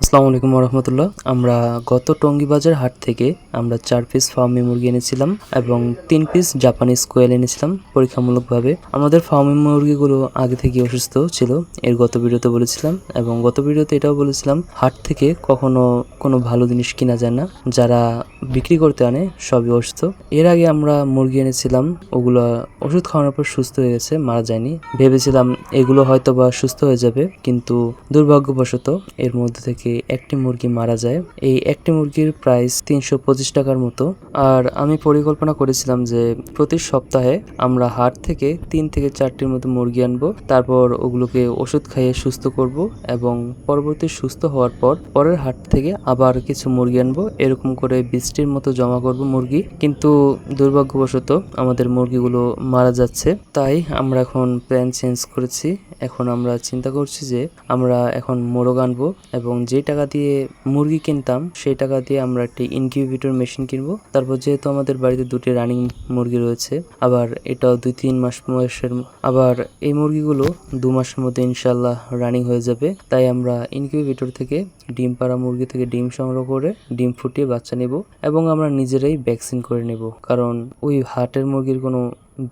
আসসালামু আলাইকুম রহমতুল্লাহ। আমরা গত টঙ্গীবাজার হাট থেকে আমরা 4 পিস ফার্মি মুরগি এনেছিলাম এবং 3 পিস জাপানি স্কোয়েল এনেছিলাম পরীক্ষামূলকভাবে। আমাদের ফার্মি মুরগিগুলো আগে থেকে অসুস্থ ছিল, এর গত ভিডিওতে বলেছিলাম, এবং গত ভিডিওতে এটাও বলেছিলাম হাট থেকে কখনো কোনো ভালো জিনিস কিনা যায় না, যারা বিক্রি করতে আনে সবই অসুস্থ। এর আগে আমরা মুরগি এনেছিলাম, ওগুলো ওষুধ খাওয়ানোর পর সুস্থ হয়ে গেছে, মারা যায়নি। ভেবেছিলাম এগুলো হয়তো বা সুস্থ হয়ে যাবে, কিন্তু দুর্ভাগ্যবশত এর মধ্যে থেকে একটি মুরগি মারা যায়। এই একটি মুরগির প্রাইস 325 টাকার মতো। আর আমি পরিকল্পনা করেছিলাম যে প্রতি সপ্তাহে আমরা হাট থেকে 3 থেকে 4টির মতো মুরগি আনবো, তারপর ওগুলোকে ওষুধ খাইয়ে সুস্থ করব এবং পরবর্তী সুস্থ হওয়ার পর পরের হাট থেকে আবার কিছু মুরগি আনবো। এরকম করে 20টির মতো জমা করব মুরগি, কিন্তু দুর্ভাগ্যবশত আমাদের মুরগিগুলো মারা যাচ্ছে। তাই আমরা এখন প্ল্যান চেঞ্জ করেছি। এখন আমরা চিন্তা করছি যে আমরা এখন মোরগ আনবো এবং যে টাকা দিয়ে মুরগি কিনতাম সেই টাকা দিয়ে আমরা একটি ইনকিউবেটর মেশিন কিনবো। তারপর যেহেতু আমাদের বাড়িতে 2টি রানিং মুরগি রয়েছে, আবার এটাও 2-3 মাস বয়সের, আবার এই মুরগিগুলো 2 মাসের মধ্যে ইনশাল্লাহ রানিং হয়ে যাবে। তাই আমরা ইনকিউবেটর থেকে ডিম পাড়া মুরগি থেকে ডিম সংগ্রহ করে ডিম ফুটিয়ে বাচ্চা নেব এবং আমরা নিজেরাই ভ্যাকসিন করে নেব, কারণ ওই হাটের মুরগির কোনো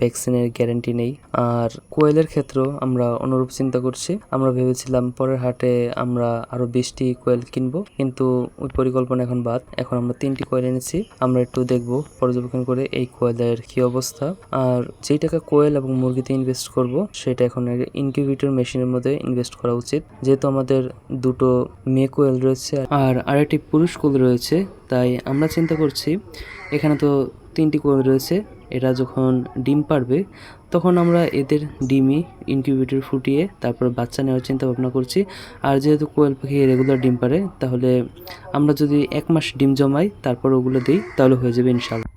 ভ্যাকসিনের গ্যারান্টি নেই। আর কোয়েলের ক্ষেত্রেও আমরা অনুরূপ চিন্তা করছি। আমরা ভেবেছিলাম পরের হাটে আমরা আরো 20টি কোয়েল কিনবো, কিন্তু ওই পরিকল্পনা এখন বাদ। এখন আমরা 3টি কোয়েল এনেছি, আমরা একটু দেখবো পর্যবেক্ষণ করে এই কোয়েলের কি অবস্থা। আর যেই টাকা কোয়েল এবং মুরগিতে ইনভেস্ট করব সেটা এখন ইনকিউবেটর মেশিনের মধ্যে ইনভেস্ট করা উচিত, যেহেতু আমাদের 2টো মেয়ে কোয়েল রয়েছে আর আরেকটি পুরুষ কোয়েল রয়েছে। তাই আমরা চিন্তা করছি এখানে তো 3টি কোয়েল রয়েছে, এরা যখন ডিম পারবে তখন আমরা এদের ডিমই ইনকিউবেটর ফুটিয়ে তারপর বাচ্চা নেওয়ার চিন্তা ভাবনা করছি। আর যেহেতু কোয়েল পাখি রেগুলার ডিম পারে, তাহলে আমরা যদি 1 মাস ডিম জমাই তারপর ওগুলো দিই তাহলে হয়ে যাবে ইনশাআল্লাহ।